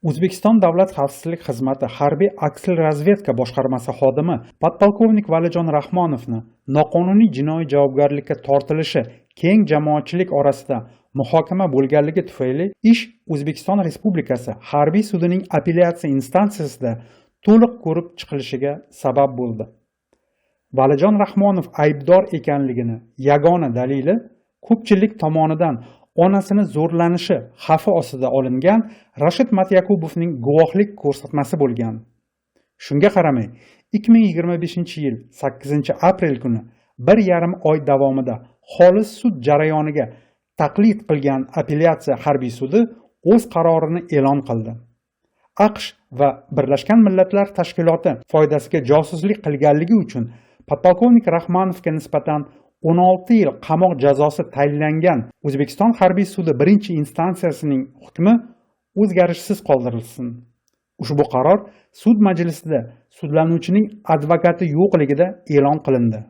O'zbekiston Davlat xavfsizlik xizmati harbiy aksilrazvedka boshqarmasi xodimi podpolkovnik Valijon Rahmonovni noqonuniy jinoiy javobgarlikka tortilishi keng jamoatchilik orasida muhokama bo'lganligi tufayli ish O'zbekiston Respublikasi harbiy sudining apellyatsiya instansiyasida to'liq ko'rib chiqilishiga sabab bo'ldi. Valijon Rahmonov aybdor ekanligini yagona dalili ko'pchilik tomonidan onasini zo'rlanishi xavfi ostida olingan Rashid Matyakubovning guvohlik ko'rsatmasi bo'lgan. Shunga qaramay, 2025-yil 8-aprel kuni 1,5 oy davomida xolis sud jarayoniga taqlid qilgan apellyatsiya harbiy sudi o'z qarorini e'lon qildi. AQSh va Birlashgan Millatlar Tashkiloti foydasiga josuslik qilganligi uchun podpolkovnik Rahmonovga nisbatan 16 yil qamoq jazosi tayinlangan O'zbekiston harbiy sudi birinchi instansiyasining hukmi o'zgarishsiz qoldirilsin. Ushbu qaror sud majlisida sudlanuvchining advokati yo'qligida e'lon qilindi.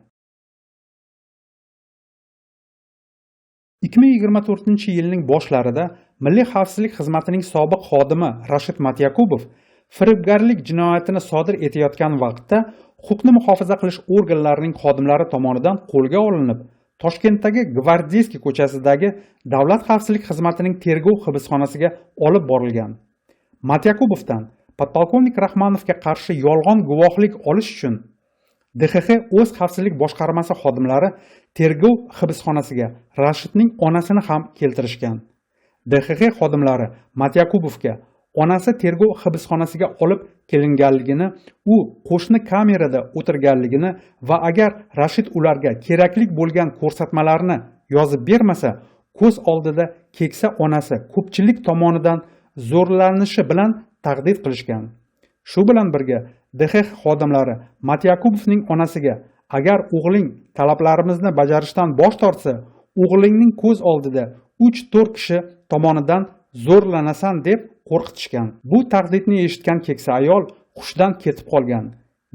2024-yilning boshlarida Milliy xavfsizlik xizmatining sobiq xodimi Rashid Matyakubov firibgarlik jinoyatini sodir etayotgan vaqtda huquqni muhofaza qilish organlarining xodimlari tomonidan qo'lga olinib, Toshkentdagi Gvardeyskiy ko'chasidagi Davlat xavfsizlik xizmatining tergov hibsxonasiga olib borilgan. Matyakubovdan podpolkovnik Rahmonovga qarshi yolg'on guvohlik olish uchun DXX o'z xavfsizlik boshqarmasi xodimlari tergov hibsxonasiga Rashidning onasini ham keltirishgan. DXX xodimlari Matyakubovga onasi tergov hibsxonasiga olib kelinganligini, u qo'shni kamerada o'tirganligini va agar Rashid ularga kerakli bo'lgan ko'rsatmalarni yozib bermasa, ko'z oldida keksa onasi ko'pchilik tomonidan zo'rlanishi bilan tahdid qilishgan. Shu bilan birga DXX xodimlari Matyakubovning onasiga agar o'g'ling talablarimizni bajarishdan bosh tortsa, o'g'lingning ko'z oldida 3-4 kishi tomonidan zo'rlanasan deb qo'rqitishgan. Bu tahdidni eshitgan keksa ayol hushdan ketib qolgan.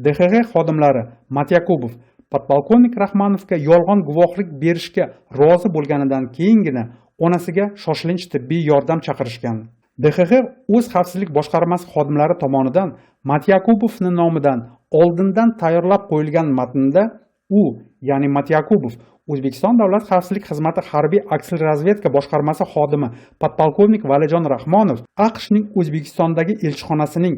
DXX xodimlari Matyakubov podpolkovnik Rahmonovga yolg'on guvohlik berishga rozi bo'lganidan keyingina onasiga shoshilinch tibbiy yordam chaqirishgan. DXX o'z xavfsizlik boshqarmasi xodimlari tomonidan Matyakubovning nomidan oldindan tayyorlab qo'yilgan matnda u, ya'ni Matyakubov, O'zbekiston Davlat xavfsizlik xizmati harbiy aksilrazvedka boshqarmasi xodimi podpolkovnik Valijon Rahmonov AQShning O'zbekistondagi elchixonasining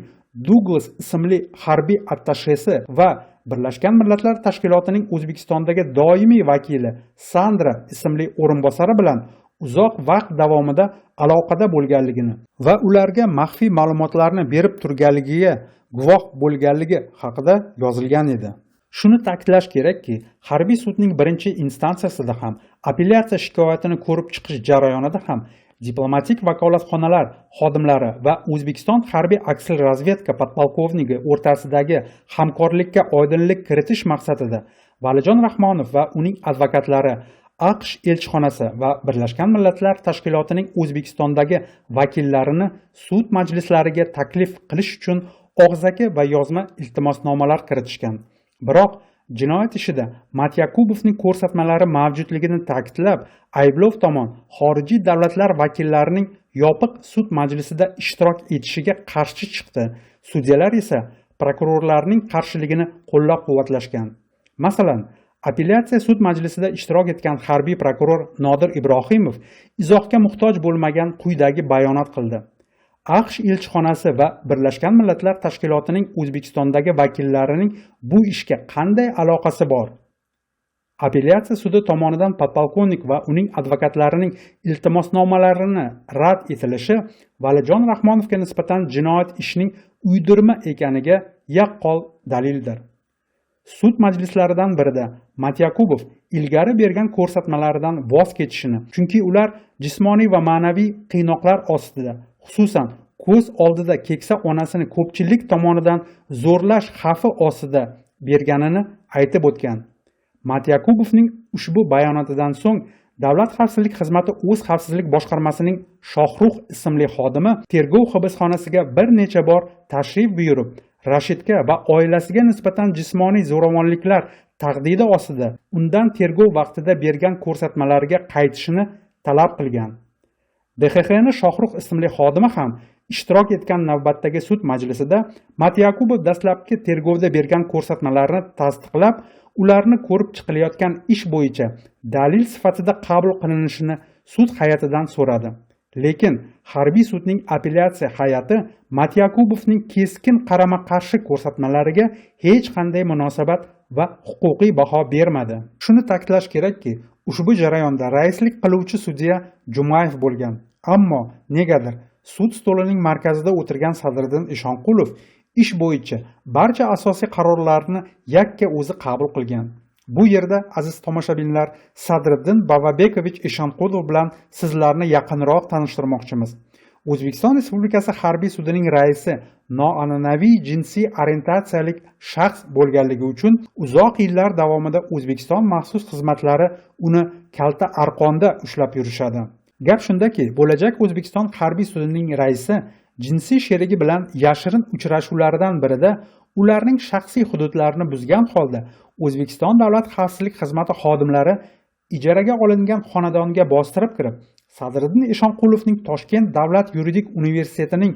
Douglas ismli harbiy attashesi va Birlashgan Millatlar Tashkilotining O'zbekistondagi doimiy vakili Sandra ismli o'rinbosari bilan uzoq vaqt davomida aloqada bo'lganligini va ularga maxfiy ma'lumotlarni berib turganligiga guvoh bo'lganligi haqida yozilgan edi. Shuni ta'kidlash kerakki, harbiy sudning birinchi instansiyasida ham, apellyatsiya shikoyatini ko'rib chiqish jarayonida ham diplomatik vakolatxonalar xodimlari va O'zbekiston harbiy aksilrazvedka podpolkovnigi o'rtasidagi hamkorlikka oydinlik kiritish maqsadida Valijon Rahmonov va uning advokatlari AQSh elchixonasi va Birlashgan Millatlar Tashkilotining O'zbekistondagi vakillarini sud majlislariga taklif qilish uchun og'zaki va yozma iltimosnomalar kiritishgan. Biroq jinoyat ishida Matyakubovning ko'rsatmalari mavjudligini ta'kidlab, ayblov tomon xorijiy davlatlar vakillarining yopiq sud majlisida ishtirok etishiga qarshi chiqdi. Sudyalar esa prokurorlarning qarshiligini qo'llab-quvvatlashgan. Masalan, apellyatsiya sud majlisida ishtirok etgan harbiy prokuror Nodir Ibrohimov izohga muhtoj bo'lmagan quyidagi bayonot qildi. AQSh elchixonasi va Birlashgan Millatlar Tashkilotining O'zbekistondagi vakillarining bu ishga qanday aloqasi bor? Apellyatsiya sudi tomonidan podpolkovnik va uning advokatlarining iltimosnomalarini rad etilishi Valijon Rahmonovga nisbatan jinoyat ishining uydirma ekaniga yaqqol dalildir. Sud majlislaridan birida Matyakubov ilgari bergan ko'rsatmalaridan voz kechishini, chunki ular jismoniy va ma'naviy qiynoqlar ostida, xususan ko'z oldida keksa onasini ko'pchilik tomonidan zo'rlash xavfi ostida berganini aytib o'tgan. Matyakubovning ushbu bayonotidan so'ng Davlat xavfsizlik xizmati o'z xavfsizlik boshqarmasining Shohrux ismli xodimi tergov hibsxonasiga bir necha bor tashrif buyurib, Rashidga va oilasiga nisbatan jismoniy zo'ravonliklar tahdidi ostida undan tergov vaqtida bergan ko'rsatmalariga qaytishini talab qilgan. DXXning Shohrux ismli xodimi ham ishtirok etgan navbatdagi sud majlisida Matyakubov dastlabki tergovda bergan ko'rsatmalarni tasdiqlab, ularni ko'rib chiqilayotgan ish bo'yicha dalil sifatida qabul qilinishini sud hay'atidan so'radi. Lekin harbiy sudning apellyatsiya hay'ati Matyakubovning keskin qarama-qarshi ko'rsatmalariga hech qanday munosabat va huquqiy baho bermadi. Shuni ta'kidlash kerakki, ushbu jarayonda raislik qiluvchi sudya Jumayev bo'lgan. Ammo negadir sud stolining markazida o'tirgan Sadriddin Eshonqulov ish bo'yicha barcha asosiy qarorlarni yakka o'zi qabul qilgan. Bu yerda aziz tomoshabinlar, Sadriddin Bavabekovich Eshonqulov bilan sizlarni yaqinroq tanishtirmoqchimiz. O'zbekiston Respublikasi harbiy sudining raisi noan'anaviy jinsiy orientatsiyalik shaxs bo'lganligi uchun uzoq yillar davomida O'zbekiston maxsus xizmatlari uni kalta arqonda ushlab yurishadi. Gap shundaki, bo'lajak O'zbekiston harbiy sudining raisi jinsiy sherigi bilan yashirin uchrashuvlardan birida ularning shaxsiy hududlarini buzgan holda O'zbekiston Davlat xavfsizlik xizmati xodimlari ijaraga olingan xonadonga bostirib kirib, Sadriddin Eshonqulovning Toshkent davlat yuridik universitetining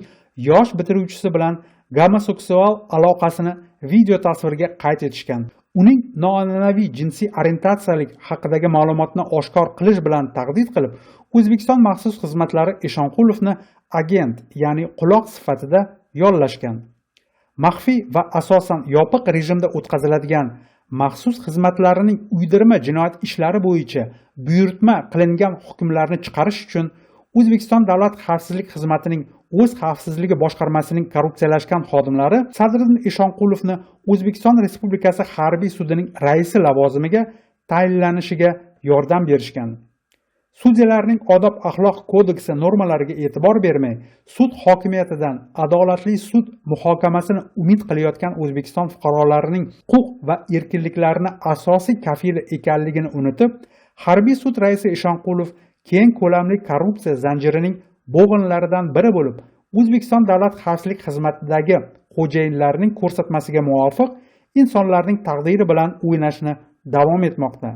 yosh bitiruvchisi bilan gomoseksual aloqasini video tasvirga qayd etishgan. Uning noan'anaviy jinsiy orientatsiyalik haqidagi ma'lumotni oshkor qilish bilan tahdid qilib, O'zbekiston maxsus xizmatlari Eshonqulovni agent, ya'ni quloq sifatida yollashgan. Maxfiy va asosan yopiq rejimda o'tkaziladigan maxsus xizmatlarining uydirma jinoyat ishlari bo'yicha buyurtma qilingan hukmlarni chiqarish uchun O'zbekiston Davlat xavfsizlik xizmatining o'z xavfsizligi boshqarmasining korrupsiyalashgan xodimlari Sadriddin Eshonqulovni O'zbekiston Respublikasi harbiy sudining raisi lavozimiga tayinlanishiga yordam berishgan. Sudyalarning odob axloq kodeksi normalariga e'tibor bermay, sud hokimiyatidan adolatli sud muhokamasini umid qilayotgan O'zbekiston fuqarolarining huquq va erkinliklarini asosiy kafili ekanligini unutib, harbiy sud raisi Eshonqulov keng ko'lamli korrupsiya zanjirining bo'g'inlaridan biri bo'lib, O'zbekiston Davlat xavfsizlik xizmatidagi xo'jayinlarning ko'rsatmasiga muvofiq insonlarning taqdiri bilan o'ynashni davom etmoqda.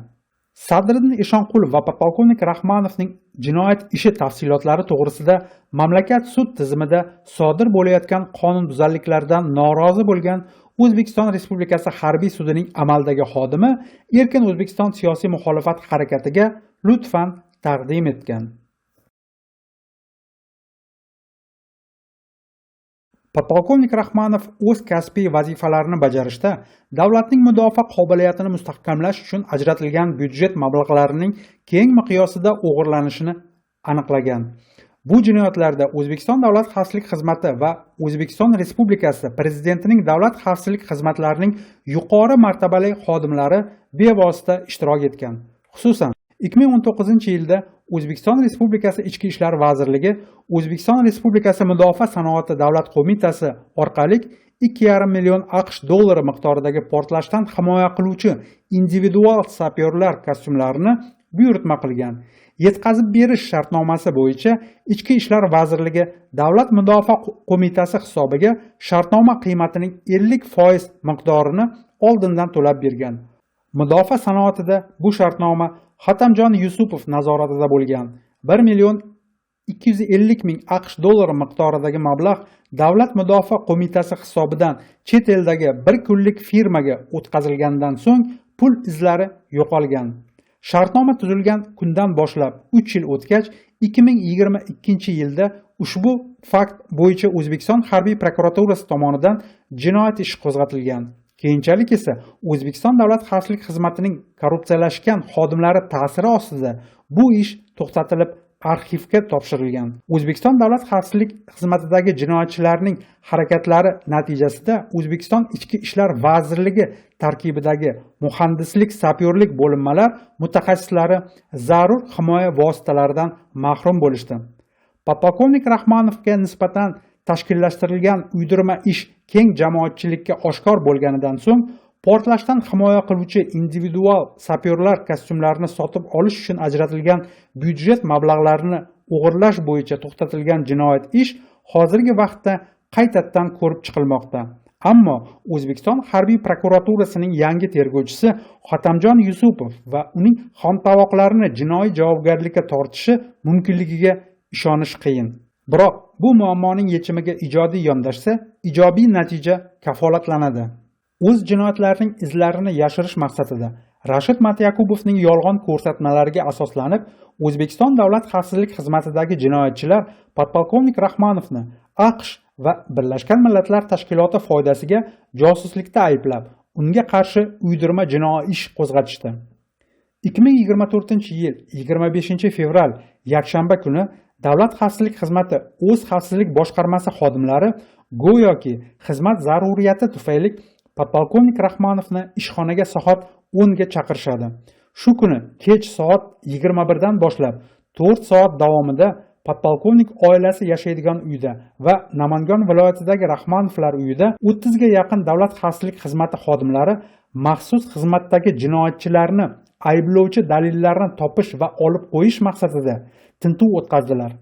Sadriddin Eshonqulov va podpolkovnik Rahmanovning jinoyat ishi tafsilotlari to'g'risida mamlakat sud tizimida sodir bo'layotgan qonunbuzarliklardan norozi bo'lgan O'zbekiston Respublikasi harbiy sudining amaldagi xodimi Erkin O'zbekiston siyosiy muxolifat harakatiga lutfan taqdim etgan. Podpolkovnik Rahmanov o'z kasbiy vazifalarini bajarishda davlatning mudofaa qobiliyatini mustahkamlash uchun ajratilgan byudjet mablag'larining keng miqyosida o'g'irlanishini aniqlagan. Bu jinoyatlarda O'zbekiston Davlat xavfsizlik xizmati va O'zbekiston Respublikasi Prezidentining davlat xavfsizlik xizmatlarining yuqori martabali xodimlari bevosita ishtirok etgan. Xususan 2019-yilda O'zbekiston Respublikasi Ichki ishlar vazirligi O'zbekiston Respublikasi Mudofaa sanoati davlat qo'mitasi orqali 2,5 million AQSh dollari miqdoridagi portlashdan himoya qiluvchi individual sapyorlar kostyumlarini buyurtma qilgan. Yetkazib berish shartnomasi bo'yicha Ichki ishlar vazirligi Davlat mudofaa qo'mitasi hisobiga shartnoma qiymatining 50% miqdorini oldindan to'lab bergan. Mudofaa sanoatida bu shartnoma Xatamjon Yusupov nazoratida bo'lgan 1,250,000 AQSh dollari miqdoridagi mablag' Davlat mudofaa qo'mitasi hisobidan chet eldagi bir kunlik firmaga o'tkazilgandan so'ng pul izlari yo'qolgan. Shartnoma tuzilgan kundan boshlab 3 yil o'tgach 2022-yilda ushbu fakt bo'yicha O'zbekiston harbiy prokuraturasi tomonidan jinoyat ishi qo'zg'atilgan. Keyinchalik esa O'zbekiston Davlat xavfsizlik xizmatining korrupsiyalashgan xodimlari ta'siri ostida bu ish to'xtatilib arxivga topshirilgan. O'zbekiston Davlat xavfsizlik xizmatidagi jinoyatchilarning harakatlari natijasida O'zbekiston Ichki ishlar vazirligi tarkibidagi muhandislik sapyorlik bo'linmalar mutaxassislari zarur himoya vositalaridan mahrum bo'lishdi. Podpolkovnik Rahmanovga nisbatan tashkillashtirilgan uydirma ish keng jamoatchilikka oshkor bo'lganidan so'ng portlashdan himoya qiluvchi individual sapyorlar kostyumlarini sotib olish uchun ajratilgan byudjet mablag'larini o'g'irlash bo'yicha to'xtatilgan jinoyat ish hozirgi vaqtda qaytadan ko'rib chiqilmoqda. Ammo O'zbekiston harbiy prokuraturasining yangi tergovchisi Xatamjon Yusupov va uning xomtavoqlarini jinoiy javobgarlikka tortishi mumkinligiga ishonish qiyin. Biroq bu muammoning yechimiga ijodiy yondashsa, ijobiy natija kafolatlanadi. O'z jinoyatlarining izlarini yashirish maqsadida Rashid Matyakubovning yolg'on ko'rsatmalariga asoslanib, O'zbekiston Davlat xavfsizlik xizmatidagi jinoyatchilar podpolkovnik Rahmonovni AQSh va Birlashgan Millatlar Tashkiloti foydasiga josuslikda ayblab, unga qarshi uydirma jinoiy ish qo'zg'atishdi. 2024-yil 25 fevral yakshanba kuni Davlat xavfsizlik xizmati o'z xavfsizlik boshqarmasi xodimlari go'yoki xizmat zaruriyati tufayli podpolkovnik Rahmonovni ishxonaga soat 10 ga chaqirishadi. Shu kuni kech soat 21 dan boshlab 4 soat davomida podpolkovnik oilasi yashaydigan uyda va Namangan viloyatidagi Rahmonovlar uyida 30 ga yaqin Davlat xavfsizlik xizmati xodimlari maxsus xizmatdagi jinoyatchilarni ayblovchi dalillarni topish va olib qo'yish maqsadida tintuv o'tkazdilar.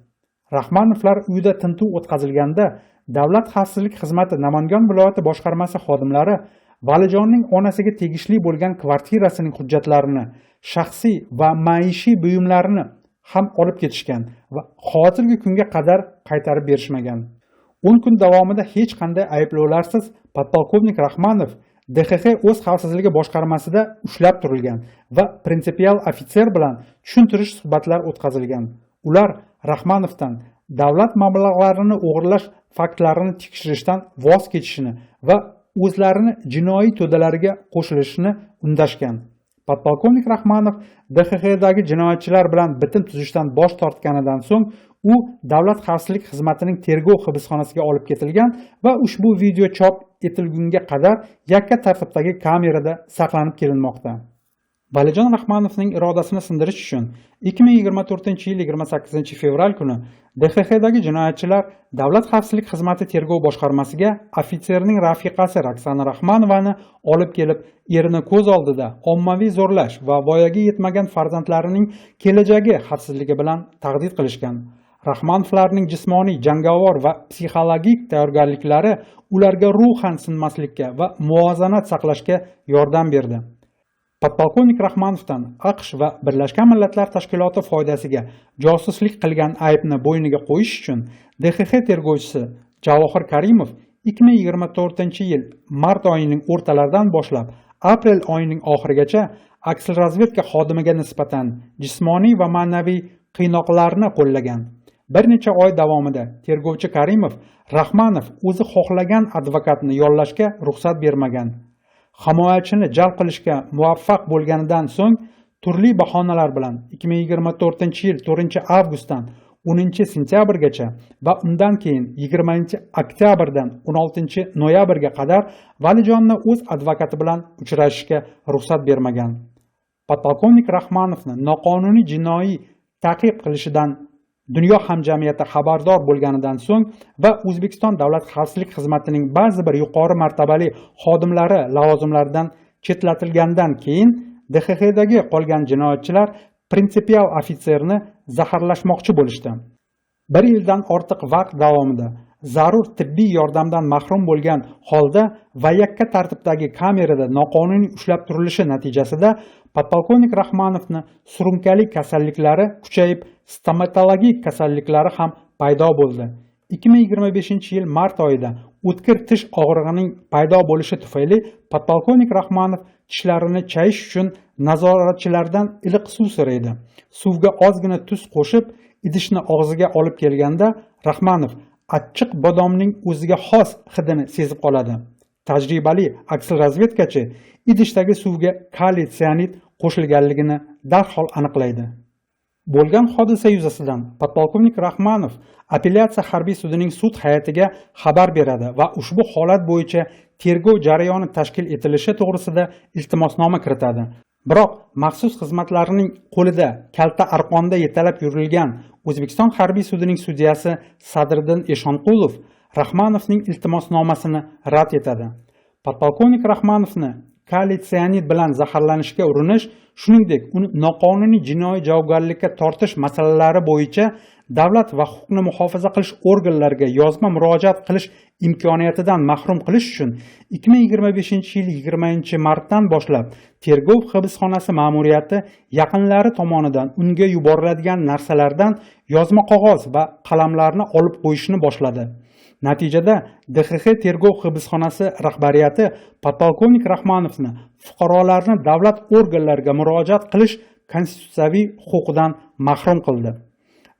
Rahmonovlar uyida tintuv o'tkazilganda Davlat xavfsizlik xizmati Namangan viloyati boshqarmasi xodimlari Valijonning onasiga tegishli bo'lgan kvartirasining hujjatlarini, shaxsiy va maishiy buyumlarini ham olib ketishgan va hozirgi kunga qadar qaytarib berishmagan. 10 kun davomida hech qanday ayblovlarsiz podpolkovnik Rahmonov DXX o'z xavfsizligi boshqarmasida ushlab turilgan va prinsipial ofitser bilan tushuntirish suhbatlar o'tkazilgan. Ular Rahmonovdan davlat mablag'larini o'g'irlash faktlarini tekshirishdan voz kechishini va o'zlarini jinoiy to'dalariga qo'shilishini undashgan. Podpolkovnik Rahmonov DXXdagi jinoyatchilar bilan bitim tuzishdan bosh tortganidan so'ng u Davlat xavfsizlik xizmatining tergov hibsxonasiga olib ketilgan va ushbu video chop etilgunga qadar yakka tartibdagi kamerada saqlanib kelinmoqda. Valijon Rahmonovning irodasini sindirish uchun 2024-yil 28 fevral kuni DXXdagi jinoyatchilar Davlat xavfsizlik xizmati tergov boshqarmasiga ofitserning rafiqasi Roksana Rahmonovani olib kelib, erini ko'z oldida ommaviy zo'rlash va voyaga yetmagan farzandlarining kelajagi xavfsizligi bilan tahdid qilishgan. Rahmonovlarning jismoniy, jangovar va psixologik tayyorgarliklari ularga ruhan sinmaslikka va muvozanat saqlashga yordam berdi. Podpolkovnik Rahmonovdan AQSh va Birlashgan Millatlar Tashkiloti foydasiga josuslik qilgan aybni bo'yniga qo'yish uchun DXX tergovchisi Javohir Karimov 2024-yil mart oyining o'rtalaridan boshlab aprel oyining oxirigacha aksilrazvedka xodimiga nisbatan jismoniy va ma'naviy qiynoqlarni qo'llagan. Bir necha oy davomida tergovchi Karimov Rahmonov o'zi xohlagan advokatni yollashga ruxsat bermagan. Himoyachini jalb qilishga muvaffaq bo'lganidan so'ng turli bahonalar bilan 2024-yil 4-avgustdan 10-sentyabrgacha va undan keyin 20-oktyabrdan 16-noyabrga qadar Valijonni o'z advokati bilan uchrashishga ruxsat bermagan. Podpolkovnik Rahmonovni noqonuniy jinoiy ta'qib qilishidan dunyo hamjamiyati xabardor bo'lganidan so'ng va O'zbekiston Davlat xavfsizlik xizmatining ba'zi bir yuqori martabali xodimlari lavozimlaridan chetlatilgandan keyin DXXdagi qolgan jinoyatchilar prinsipial ofitserni zaharlashmoqchi bo'lishdi. 1 yildan ortiq vaqt davomida zarur tibbiy yordamdan mahrum bo'lgan holda va yakka tartibdagi kamerada noqonuniy ushlab turilishi natijasida podpolkovnik Rahmonovni surunkali kasalliklari kuchayib, stomatologik kasalliklari ham paydo bo'ldi. 2025-yil mart oyida o'tkir tish og'rig'ining paydo bo'lishi tufayli podpolkovnik Rahmonov tishlarini chayish uchun nazoratchilardan iliq suv so'raydi. Suvga ozgina tuz qo'shib, idishni og'ziga olib kelganda Rahmonov achchiq bodomning o'ziga xos hidini sezib qoladi. Tajribali aksilrazvedkachi idishdagi suvga kaliy sianid qo'shilganligini darhol aniqlaydi. Bo'lgan hodisa yuzasidan podpolkovnik Rahmonov apellyatsiya harbiy sudining sud hay'atiga xabar beradi va ushbu holat bo'yicha tergov jarayoni tashkil etilishi to'g'risida iltimosnoma kiritadi. Biroq maxsus xizmatlarining qo'lida kalta arqonda yetalab yurilgan O'zbekiston harbiy sudining sudyasi Sadriddin Eshonqulov Rahmonovning iltimosnomasini rad etadi. Podpolkovnik Rahmonovni kaliy sianid bilan zaharlanishga urinish, shuningdek uni noqonuniy jinoiy javobgarlikka tortish masalalari bo'yicha davlat va huquqni muhofaza qilish organlariga yozma murojaat qilish imkoniyatidan mahrum qilish uchun 2025 yil 20-martdan boshlab tergov hibsxonasi ma'muriyati yaqinlari tomonidan unga yuboriladigan narsalardan yozma qog'oz va qalamlarni olib qo'yishni boshladi. Natijada DXX tergov hibsxonasi rahbariyati podpolkovnik Rahmonovni fuqarolarni davlat organlariga murojaat qilish konstitutsiyaviy huquqidan mahrum qildi.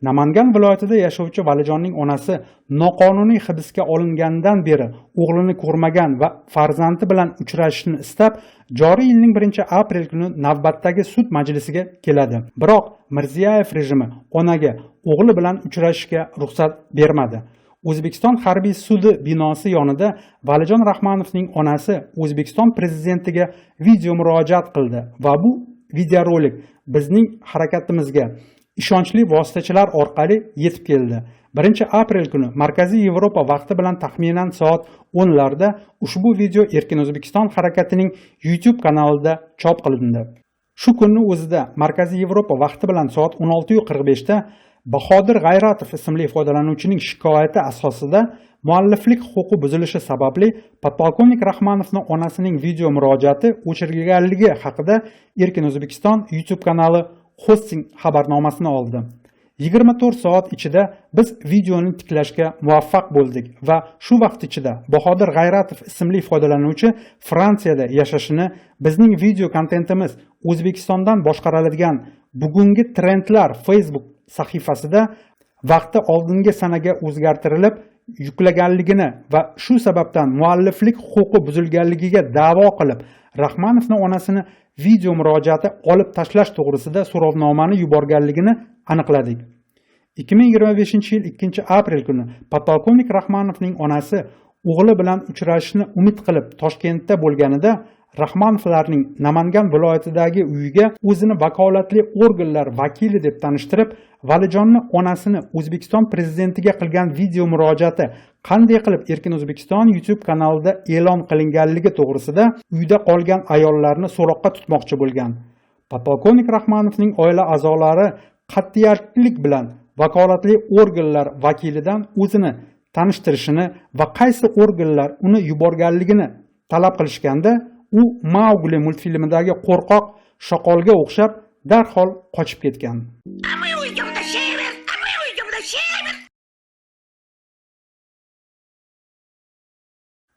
Namangan viloyatida yashovchi Valijonning onasi noqonuniy hibsga olingandan beri o'g'lini ko'rmagan va farzandi bilan uchrashishni istab, joriy yilning 1-aprel kuni navbatdagi sud majlisiga keladi. Biroq Mirziyoyev rejimi onaga o'g'li bilan uchrashishga ruxsat bermadi. O'zbekiston harbiy sudi binosi yonida Valijon Rahmonovning onasi O'zbekiston prezidentiga video murojaat qildi va bu videorolik bizning harakatimizga ishonchli vositachilar orqali yetib keldi. 1-aprel kuni Markaziy Yevropa vaqti bilan taxminan soat 10 larda ushbu video Erkin O'zbekiston harakatining YouTube kanalida chop qilindi. Shu kunning o'zida Markaziy Yevropa vaqti bilan soat 16:45 da Bahodir G'ayratov ismli foydalanuvchining shikoyati asosida mualliflik huquqi buzilishi sababli podpolkovnik Rahmonovning onasining video murojaati o'chirilganligi haqida Erkin O'zbekiston YouTube kanali hosting xabarnomasini oldi. 24 soat ichida biz videoni tiklashga muvaffaq bo'ldik va shu vaqt ichida Bahodir G'ayratov ismli foydalanuvchi Fransiyada yashashini, bizning video kontentimiz O'zbekistondan boshqariladigan bugungi trendlar Facebook sahifasida vaqti oldingi sanaga o'zgartirilib yuklaganligini va shu sababdan mualliflik huquqi buzilganligiga da'vo qilib, Rahmonovning onasini video murojaati olib tashlash to'g'risida so'rovnomani yuborganligini aniqladik. 2025 yil 2-aprel kuni podpolkovnik Rahmonovning onasi o'g'li bilan uchrashishni umid qilib Toshkentda bo'lganida Rahmonovlarning Namangan viloyatidagi uyiga o'zini vakolatli organlar vakili deb tanishtirib, Valijonni onasini O'zbekiston prezidentiga qilgan video murojaati qanday qilib Erkin O'zbekiston YouTube kanalida e'lon qilinganligi to'g'risida uyda qolgan ayollarni so'roqqa tutmoqchi bo'lgan. Podpolkovnik Rahmonovning oila a'zolari qat'iyatlik bilan vakolatli organlar vakilidan o'zini tanishtirishini va qaysi organlar uni yuborganligini talab qilishganda, u Maugli multfilmidagi qo'rqoq shoqolga o'xshab darhol qochib ketgan.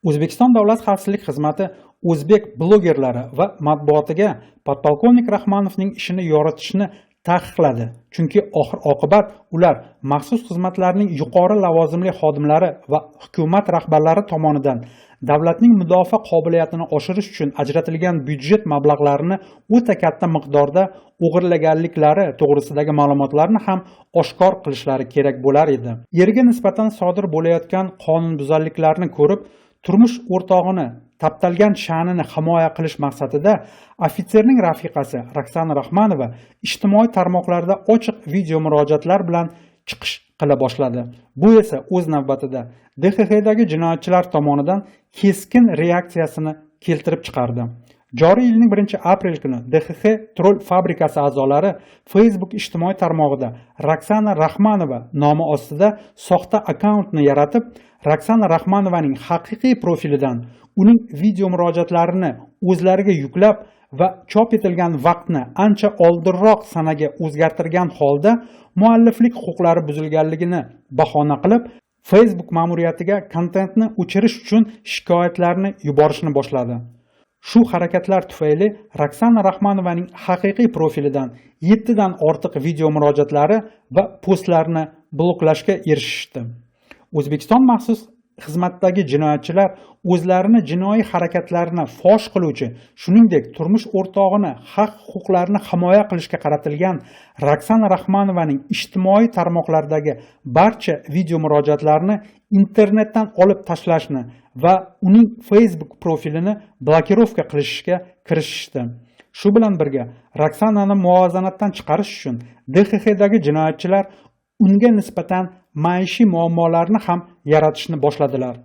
O'zbekiston Davlat xavfsizlik xizmati o'zbek blogerlari va matbuotiga podpolkovnik Rahmonovning ishini yoritishni taqiqladi. Chunki oxir-oqibat ular maxsus xizmatlarning yuqori lavozimli xodimlari va hukumat rahbarlari tomonidan davlatning mudofaa qobiliyatini oshirish uchun ajratilgan byudjet mablag'larini o'ta katta miqdorda o'g'irlaganliklari to'g'risidagi ma'lumotlarni ham oshkor qilishlari kerak bo'lar edi. Eriga nisbatan sodir bo'layotgan qonunbuzarliklarni ko'rib, turmush o'rtog'ini taptalgan sha'nini himoya qilish maqsadida ofitserning rafiqasi Roksana Rahmonova ijtimoiy tarmoqlarda ochiq video murojaatlar bilan chiqish qila boshladi. Bu esa o'z navbatida DXXdagi jinoyatchilar tomonidan keskin reaksiyasini keltirib chiqardi. Joriy yilning 1-aprel kuni DXX troll fabrikasi a'zolari Facebook ijtimoiy tarmog'ida Roksana Rahmonova nomi ostida soxta akkauntni yaratib, Roksana Rahmonovaning haqiqiy profilidan uning video murojaatlarini o'zlariga yuklab va chop etilgan vaqtni ancha oldinroq sanaga o'zgartirgan holda mualliflik huquqlari buzilganligini bahona qilib, Facebook ma'muriyatiga kontentni o'chirish uchun shikoyatlarni yuborishni boshladi. Shu harakatlar tufayli Roksana Rahmonovaning haqiqiy profilidan 7 dan ortiq video murojaatlari va postlarni bloklashga erishishdi. O'zbekiston maxsus xizmatdagi jinoyatchilar o'zlarini jinoiy harakatlarini fosh qiluvchi, shuningdek turmush o'rtog'ini haq-huquqlarini himoya qilishga qaratilgan Roksana Rahmonovaning ijtimoiy tarmoqlardagi barcha video murojaatlarini internetdan olib tashlashni va uning Facebook profilini blokirovka qilishga kirishishdi. Shu bilan birga Roksanani muvozanatdan chiqarish uchun DXXdagi jinoyatchilar unga nisbatan maishiy muammolarni ham yaratishni boshladilar.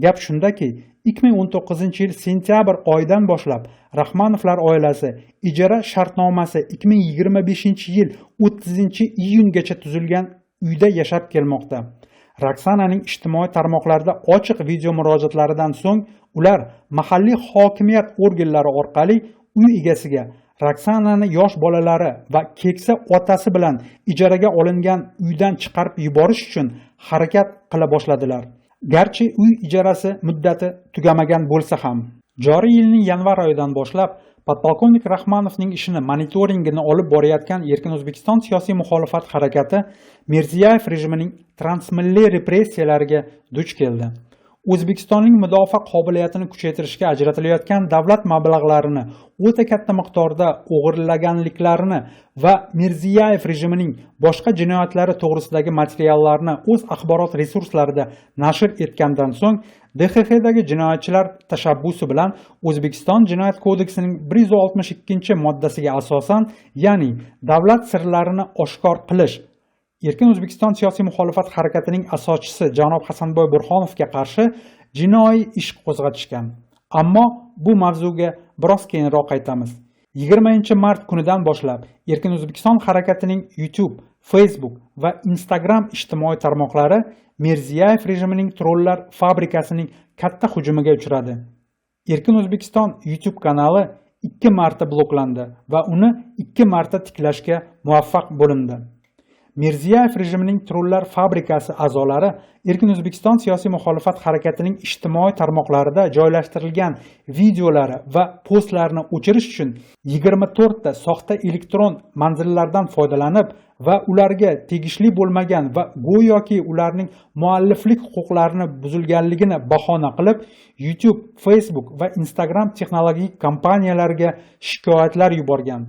Gap shundaki, 2019-yil sentyabr oyidan boshlab Rahmonovlar oilasi ijara shartnomasi 2025-yil 30-iyungacha tuzilgan uyda yashab kelmoqda. Roksananing ijtimoiy tarmoqlarda ochiq video murojaatlaridan so'ng ular mahalliy hokimiyat organlari orqali uy egasiga Roksanani yosh bolalari va keksa otasi bilan ijaraga olingan uydan chiqarib yuborish uchun harakat qila boshladilar. Garchi uy ijarasi muddati tugamagan bo'lsa ham. Joriy yilning yanvar oyidan boshlab podpolkovnik Rahmonovning ishini monitoringini olib borayotgan Erkin O'zbekiston siyosiy muxolifat harakati Mirziyoyev rejimining transmilliy repressiyalariga duch keldi. O'zbekistonning mudofaa qobiliyatini kuchaytirishga ajratilayotgan davlat mablag'larini o'ta katta miqdorda o'g'irlaganliklarini va Mirziyoyev rejimining boshqa jinoyatlari to'g'risidagi materiallarni o'z axborot resurslarida nashr etgandan so'ng DXXdagi jinoyatchilar tashabbusi bilan O'zbekiston Jinoyat kodeksining 162-moddasiga asosan, ya'ni davlat sirlarini oshkor qilish, Erkin O'zbekiston siyosiy muxolifat harakatining asoschisi janob Hasanboy Burxonovga qarshi jinoiy ish qo'zg'atishgan. Ammo bu mavzuga biroz keyinroq qaytamiz. 20-mart kunidan boshlab Erkin O'zbekiston harakatining YouTube, Facebook va Instagram ijtimoiy tarmoqlari Mirziyoyev rejimining trollar fabrikasining katta hujumiga uchradi. Erkin O'zbekiston YouTube kanali 2 marta bloklandi va uni 2 marta tiklashga muvaffaq bo'lindi. Mirziyoyev rejimining trollar fabrikasi a'zolari Erkin O'zbekiston siyosiy muxolifat harakatining ijtimoiy tarmoqlarida joylashtirilgan videolari va postlarni o'chirish uchun 24 ta soxta elektron manzillardan foydalanib va ularga tegishli bo'lmagan va go'yoki ularning mualliflik huquqlarini buzilganligini bahona qilib YouTube, Facebook va Instagram texnologik kompaniyalariga shikoyatlar yuborgan.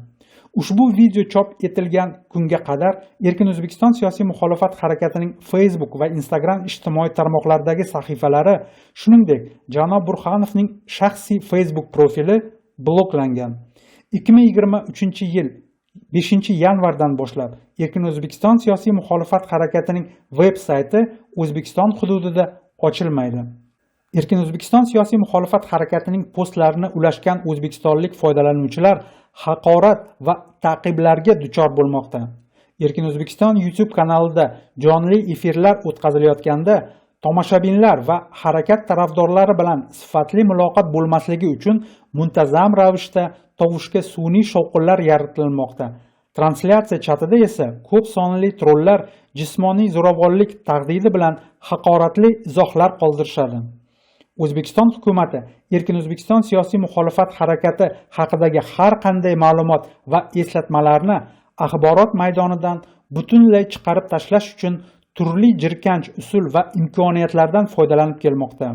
Ushbu video chop etilgan kunga qadar Erkin O'zbekiston siyosiy muxolifat harakatining Facebook va Instagram ijtimoiy tarmoqlaridagi sahifalari, shuningdek, janob Burxonovning shaxsiy Facebook profili bloklangan. 2023-yil 5-yanvardan boshlab Erkin O'zbekiston siyosiy muxolifat harakatining veb-sayti O'zbekiston hududida ochilmaydi. Erkin O'zbekiston siyosiy muxolifat harakatining postlarini ulashgan o'zbekistonlik foydalanuvchilar haqorat va ta'qiblarga duchor bo'lmoqda. Erkin O'zbekiston YouTube kanalida jonli efirlar o'tkazilayotganda tomoshabinlar va harakat tarafdorlari bilan sifatli muloqot bo'lmasligi uchun muntazam ravishda tovushga sun'iy shovqinlar yaratilmoqda. Translyatsiya chatida esa ko'p sonli trollar jismoniy zo'ravonlik tahdidi bilan haqoratli izohlar qoldirishadi. O'zbekiston hukumati Erkin O'zbekiston siyosiy muxolifat harakati haqidagi har qanday ma'lumot va eslatmalarni axborot maydonidan butunlay chiqarib tashlash uchun turli jirkanch usul va imkoniyatlardan foydalanib kelmoqda.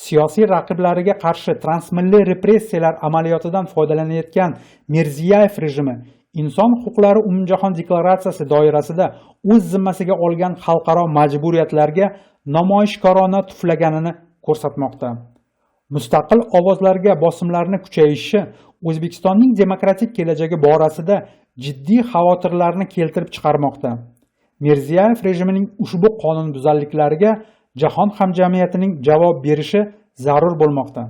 Siyosiy raqiblariga qarshi transmilliy repressiyalar amaliyotidan foydalanayotgan Mirziyoyev rejimi Inson huquqlari umumjahon deklaratsiyasi doirasida o'z zimmasiga olgan xalqaro majburiyatlarga namoyishkorona tuflaganini ko'rsatmoqda. Mustaqil ovozlarga bosimlarni kuchayishi O'zbekistonning demokratik kelajagi borasida jiddiy xavotirlarni keltirib chiqarmoqda. Mirziyoyev rejimining ushbu qonunbuzarliklariga jahon hamjamiyatining javob berishi zarur bo'lmoqda.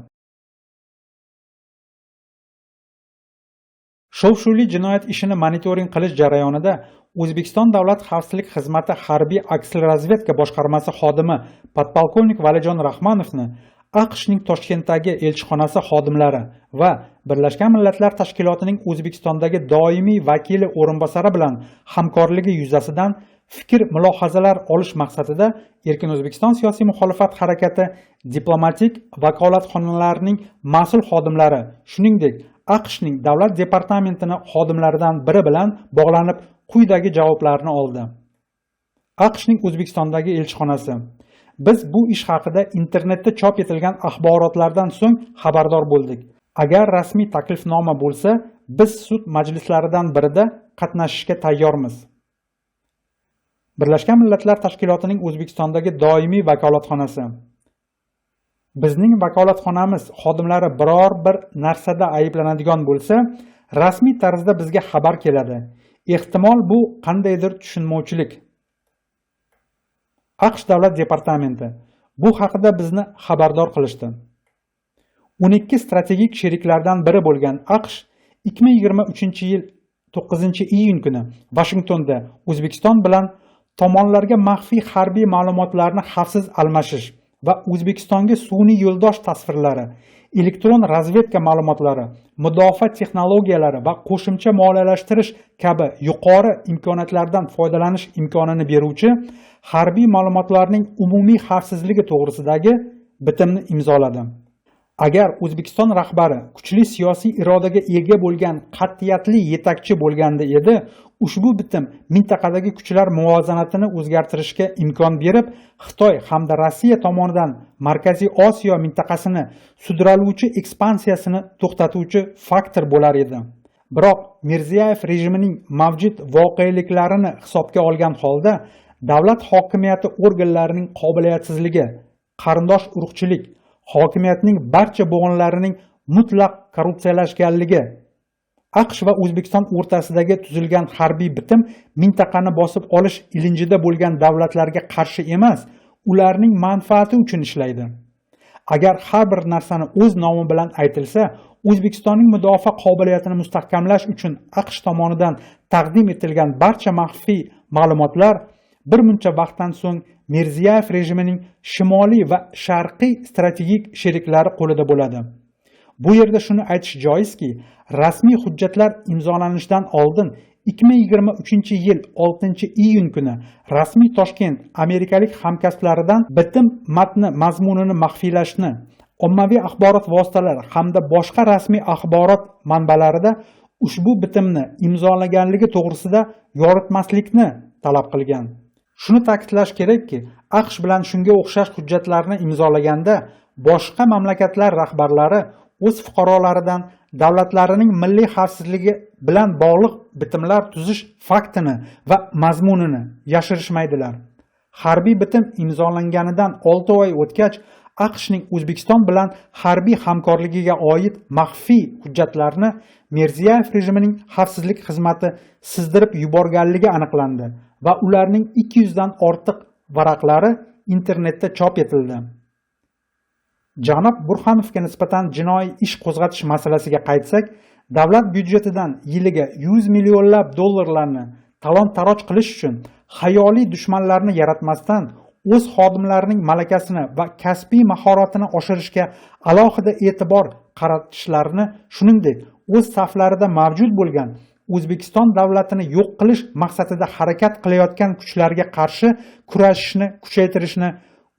Shov-shuvli jinoyat ishini monitoring qilish jarayonida O'zbekiston Davlat xavfsizlik xizmati harbiy aksilrazvedka boshqarmasi xodimi podpolkovnik Valijon Rahmonovni AQShning Toshkentdagi elchixonasi xodimlari va Birlashgan Millatlar Tashkilotining O'zbekistondagi doimiy vakili o'rinbosari bilan hamkorligi yuzasidan fikr-mulohazalar olish maqsadida Erkin O'zbekiston siyosiy muxolifat harakati diplomatik vakolatxonalarining mas'ul xodimlari, shuningdek AQShning davlat departamentining xodimlaridan biri bilan bog'lanib quyidagi javoblarni oldi. AQShning O'zbekistondagi elchixonasi: Biz bu ish haqida internetda chop etilgan axborotlardan so'ng xabardor bo'ldik. Agar rasmiy taklifnoma bo'lsa, biz sud majlislaridan birida qatnashishga tayyormiz. Birlashgan Millatlar Tashkilotining O'zbekistondagi doimiy vakolatxonasi: Bizning vakolatxonamiz xodimlari biror bir narsada ayblanadigan bo'lsa, rasmiy tarzda bizga xabar keladi. Ehtimol bu qandaydir tushunmovchilik. AQSh Davlat departamenti: Bu haqida bizni xabardor qilishdi. 12 strategik sheriklardan biri bo'lgan AQSh 2023-yil 9-iyun kuni Washingtonda O'zbekiston bilan tomonlarga maxfiy harbiy ma'lumotlarni xavfsiz almashish va O'zbekistonga sun'iy yo'ldosh tasvirlari, elektron razvedka ma'lumotlari, mudofaa texnologiyalari va qo'shimcha moliyalashtirish kabi yuqori imkoniyatlardan foydalanish imkonini beruvchi harbiy ma'lumotlarning umumiy xavfsizligi to'g'risidagi bitimni imzoladi. Agar O'zbekiston rahbari kuchli siyosiy irodaga ega bo'lgan qat'iyatli yetakchi bo'lganda edi, ushbu bitim mintaqadagi kuchlar muvozanatini o'zgartirishga imkon berib, Xitoy hamda Rossiya tomonidan Markaziy Osiyo mintaqasini sudraluvchi ekspansiyasini to'xtatuvchi faktor bo'lar edi. Biroq Mirziyoyev rejimining mavjud voqealiklarini hisobga olgan holda davlat hokimiyati organlarining qobiliyatsizligi, qarindosh urug'chilik, hokimiyatning barcha bo'g'inlarining mutlaq korrupsiyalashganligi, AQSh va O'zbekiston o'rtasidagi tuzilgan harbiy bitim mintaqani bosib olish ilinjida bo'lgan davlatlarga qarshi emas, ularning manfaati uchun ishlaydi. Agar har bir narsani o'z nomi bilan aytilsa, O'zbekistonning mudofaa qobiliyatini mustahkamlash uchun AQSh tomonidan taqdim etilgan barcha maxfiy ma'lumotlar bir muncha vaqtdan so'ng Mirziyoyev rejimining shimoliy va sharqiy strategik sheriklari qo'lida bo'ladi. Bu yerda shuni aytish joizki, rasmiy hujjatlar imzolanishidan oldin 2023-yil 6-iyun kuni rasmiy Toshkent amerikalik hamkasblaridan bitim matni mazmunini maxfiylashni, ommaviy axborot vositalari hamda boshqa rasmiy axborot manbalarida ushbu bitimni imzolaganligi to'g'risida yoritmaslikni talab qilgan. Shuni ta'kidlash kerakki, AQSh bilan shunga o'xshash hujjatlarni imzolaganda boshqa mamlakatlar rahbarlari o'z fuqarolaridan davlatlarining milliy xavfsizligi bilan bog'liq bitimlar tuzish faktini va mazmunini yashirishmaydilar. Harbiy bitim imzolanganidan 6 oy o'tgach, AQShning O'zbekiston bilan harbiy hamkorligiga oid maxfiy hujjatlarni Mirziyoyev rejimining xavfsizlik xizmati sizdirib yuborganligi aniqlandi va ularning 200 dan ortiq varaqlari internetda chop etildi. Janob Burxonovga nisbatan jinoiy ish qo'zg'atish masalasiga qaytsak, davlat byudjetidan yiliga 100 millionlab dollarlarni talon-taroj qilish uchun xayoliy dushmanlarni yaratmasdan o'z xodimlarining malakasini va kasbiy mahoratini oshirishga alohida e'tibor qaratishlarini, shuningdek, o'z saflarida mavjud bo'lgan O'zbekiston davlatini yo'q qilish maqsadida harakat qilayotgan kuchlarga qarshi kurashishni kuchaytirishni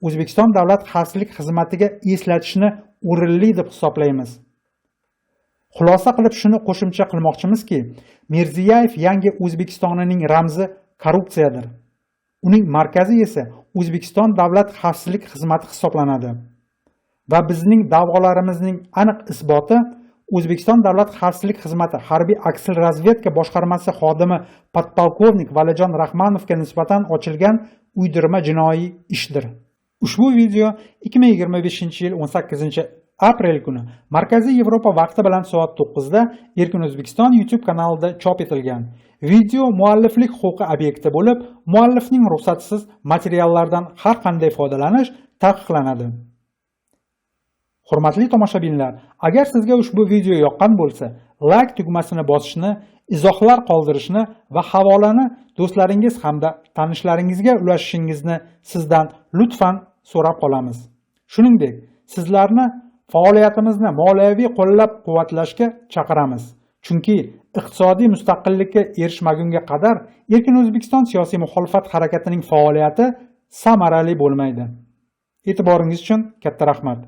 O'zbekiston davlat xavfsizlik xizmatiga eslatishni o'rinli deb hisoblaymiz. Xulosa qilib shuni qo'shimcha qilmoqchimizki, Mirziyoyev yangi O'zbekistonining ramzi korrupsiyadir. Uning markazi esa O'zbekiston davlat xavfsizlik xizmati hisoblanadi. Va bizning da'volarimizning aniq isboti O'zbekiston davlat xavfsizlik xizmati harbiy aksilrazvedka boshqarmasi xodimi podpolkovnik Valijon Rahmonovga nisbatan ochilgan uydirma jinoiy ishdir. Ushbu video 2025-yil 18-aprel kuni Markaziy Yevropa vaqti bilan soat 9 da Erkin O'zbekiston YouTube kanalida chop etilgan. Video mualliflik huquqi obyekti bo'lib, muallifning ruxsatisiz materiallardan har qanday foydalanish taqiqlanadi. Hurmatli tomoshabinlar, agar sizga ushbu video yoqqan bo'lsa, like tugmasini bosishni, izohlar qoldirishni va havolani do'stlaringiz hamda tanishlaringizga ulashishingizni sizdan lutfan so'rab qolamiz. Shuningdek, sizlarni faoliyatimizni moliyaviy qo'llab-quvvatlashga chaqiramiz. Chunki iqtisodiy mustaqillikka erishmagunga qadar Erkin O'zbekiston siyosiy muxolifat harakatining faoliyati samarali bo'lmaydi. E'tiboringiz uchun katta rahmat.